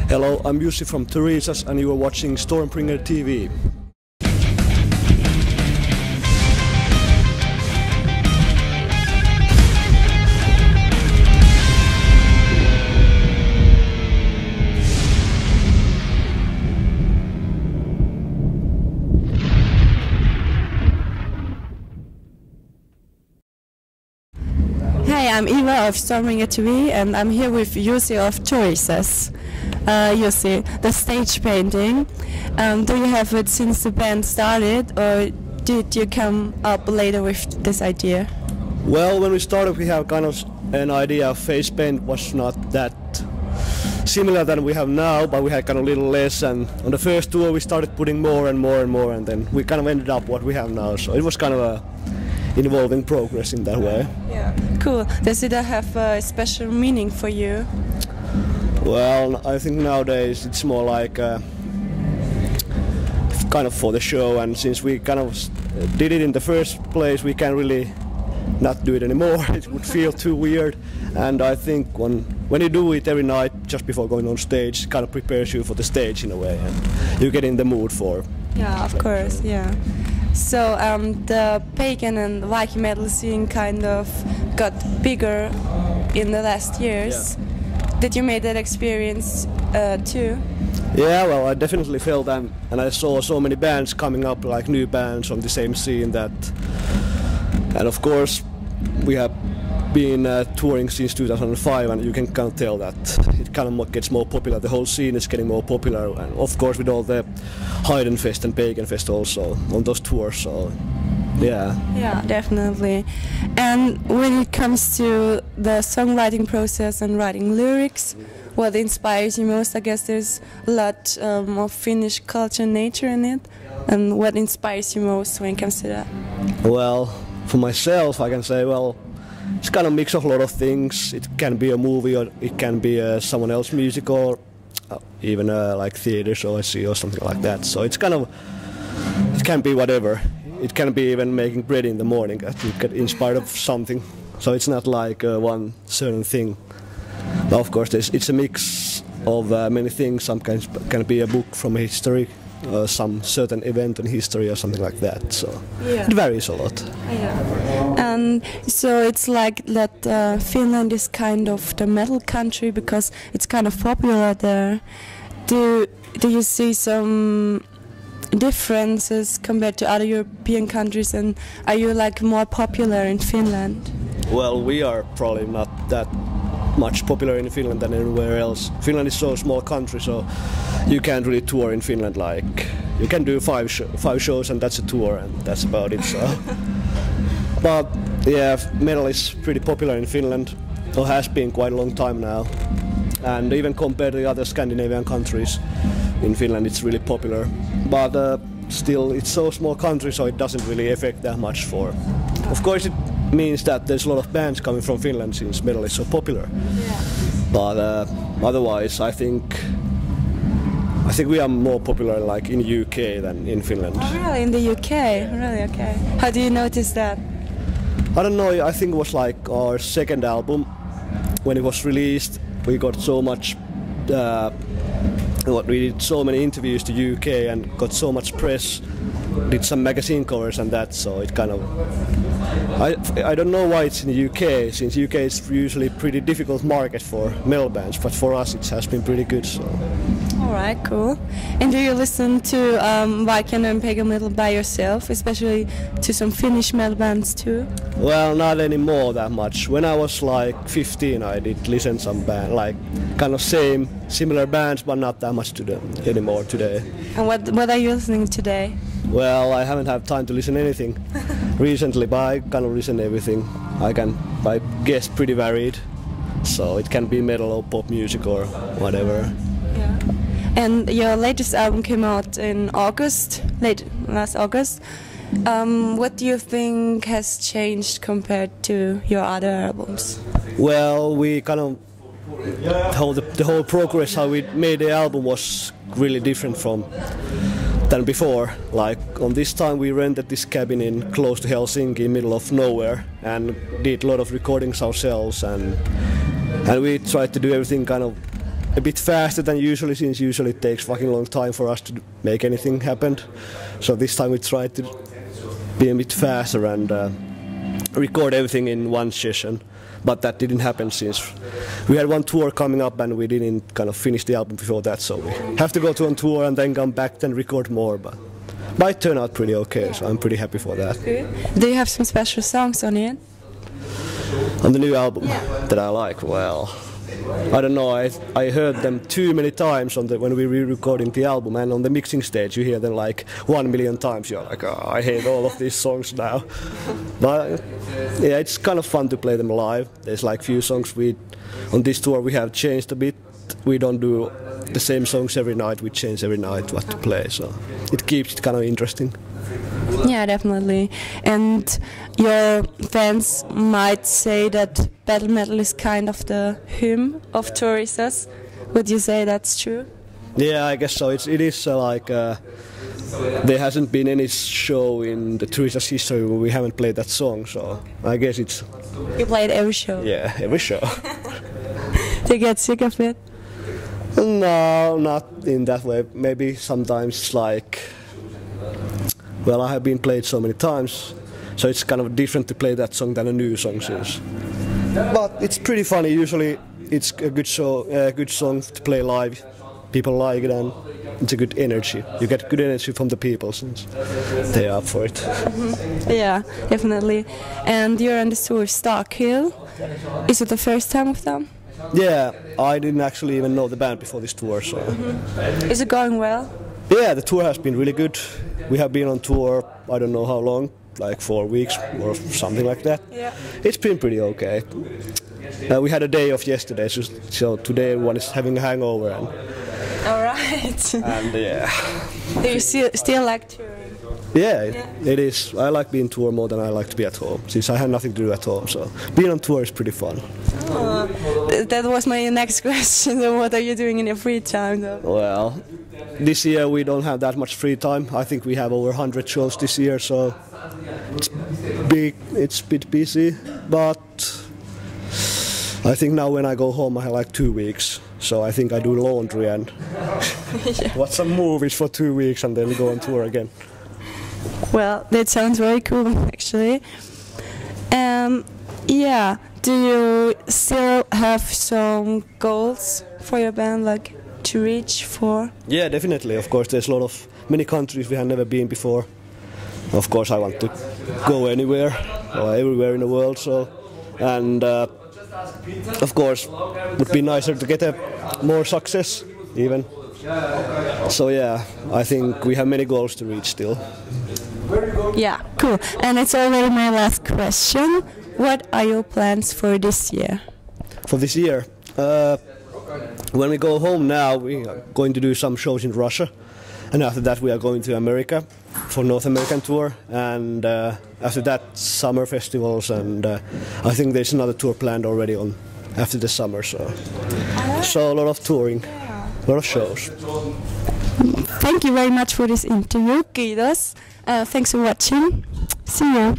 Hello, I'm Jussi from TURISAS and you are watching Stormbringer TV. Hi, I'm Eva of Songwriting TV and I'm here with Jussi of TURISAS. Jussi, the stage painting, do you have it since the band started or did you come up later with this idea? Well, when we started we have kind of an idea of face paint was not that similar than we have now, but we had kind of little less, and on the first tour we started putting more and more and more, and then we kind of ended up what we have now, so it was kind of a involving progress in that way. Yeah, cool. Does it have a special meaning for you? Well, I think nowadays it's more like kind of for the show, and since we kind of did it in the first place, we can't really not do it anymore. It would feel too weird, and I think when you do it every night just before going on stage, it kind of prepares you for the stage in a way, and you get in the mood for. Yeah, of course, yeah. So the pagan and Viking metal scene kind of got bigger in the last years. Yeah. Did you make that experience too? Yeah, well, I definitely felt that, and I saw so many bands coming up, like new bands on the same scene that, and of course we have been touring since 2005, and you can kind of tell that it kind of gets more popular. The whole scene is getting more popular, and of course with all the Heidenfest and Paganfest also on those tours. So yeah. Yeah, definitely. And when it comes to the songwriting process and writing lyrics, what inspires you most? I guess there's a lot of Finnish culture and nature in it. And what inspires you most when it comes to that? Well, for myself, I can say, well, it's kind of a mix of a lot of things. It can be a movie, or it can be someone else's music, or even like theater show I see or something like that. So it's kind of, it can be whatever. It can be even making bread in the morning that you get inspired of something. So it's not like one certain thing. But of course it's a mix of many things. Some can be a book from history, some certain event in history or something like that. So yeah. It varies a lot. Yeah. And so it's like that Finland is kind of the metal country because it's kind of popular there. Do you see some differences compared to other European countries, and are you like more popular in Finland? Well, we are probably not that much popular in Finland than anywhere else. Finland is so small country, so you can't really tour in Finland. Like you can do five shows and that's a tour, and that's about it. So. But yeah, metal is pretty popular in Finland, or has been quite a long time now, and even compared to the other Scandinavian countries, in Finland it's really popular. But still, it's so small country, so it doesn't really affect that much for. Of course, it means that there's a lot of bands coming from Finland since metal is so popular. Yeah. But otherwise, I think we are more popular like in UK than in Finland. Oh, really? In the UK? Really? Okay. How do you notice that? I don't know. I think it was like our second album. When it was released, we got so much. We did so many interviews to UK and got so much press. Did some magazine covers and that, so it kind of. I don't know why it's in the UK, since UK is usually a pretty difficult market for metal bands, but for us it has been pretty good. So. Alright, cool. And do you listen to Viking and pagan metal by yourself, especially to some Finnish metal bands too? Well, not anymore that much. When I was like 15, I did listen some band, like kind of similar bands, but not that much to them anymore today. And what are you listening today? Well, I haven't had time to listen anything recently, but I kind of listen everything. I guess pretty varied, so it can be metal or pop music or whatever. Yeah. And your latest album came out in last August. What do you think has changed compared to your other albums? Well, we kind of the whole progress how we made the album was really different than before. Like on this time we rented this cabin in close to Helsinki, middle of nowhere, and did a lot of recordings ourselves, and we tried to do everything kind of a bit faster than usually, since usually it takes fucking long time for us to make anything happen. So this time we tried to be a bit faster and record everything in one session. But that didn't happen since we had one tour coming up and we didn't kind of finish the album before that. So we have to go to a tour and then come back and record more. But it turned out pretty okay, so I'm pretty happy for that. Do you have some special songs on it? On the new album that I like, well, I don't know, I heard them too many times when we were recording the album, and on the mixing stage you hear them like 1 million times. You're like, oh, I hate all of these songs now. But yeah, it's kind of fun to play them live. There's like few songs on this tour we have changed a bit. We don't do the same songs every night, we change every night what to play, so it keeps it kind of interesting. Yeah, definitely. And your fans might say that battle metal is kind of the hymn of TURISAS. Would you say that's true? Yeah, I guess so. It is there hasn't been any show in the TURISAS history where we haven't played that song, so I guess it's... You played every show? Yeah, every show. Do you get sick of it? No, not in that way. Maybe sometimes it's like... Well, I have been played so many times, so it's kind of different to play that song than a new song is. But it's pretty funny. Usually it's a good song to play live. People like it and it's a good energy. You get good energy from the people since they are up for it. Mm-hmm. Yeah, definitely. And you're on the tour Starkhill. Is it the first time of them? Yeah, I didn't actually even know the band before this tour, so... Mm-hmm. Is it going well? Yeah, the tour has been really good. We have been on tour, I don't know how long, like 4 weeks or something like that. Yeah. It's been pretty okay. We had a day off yesterday, so today everyone is having a hangover. All right. And yeah. Do you still like touring? Yeah, it is. I like being on tour more than I like to be at home, since I have nothing to do at home. So being on tour is pretty fun. That was my next question. What are you doing in your free time, though? Well, this year we don't have that much free time. I think we have over 100 shows this year, so it's a bit busy. But I think now when I go home I have like 2 weeks, so I think I do laundry and watch some movies for 2 weeks and then go on tour again. Well, that sounds very cool, actually. Yeah, do you still have some goals for your band, like to reach for? Yeah, definitely. Of course, there's many countries we have never been before. Of course, I want to go anywhere or everywhere in the world. So, and of course, it would be nicer to get more success even. So yeah, I think we have many goals to reach still. Yeah, cool. And it's already my last question. What are your plans for this year? For this year? When we go home now, we are going to do some shows in Russia. And after that we are going to America for North American tour. And after that, summer festivals. And I think there's another tour planned already after the summer. So a lot of touring, a lot of shows. Thank you very much for this interview. Kiitos. Thanks for watching. See you.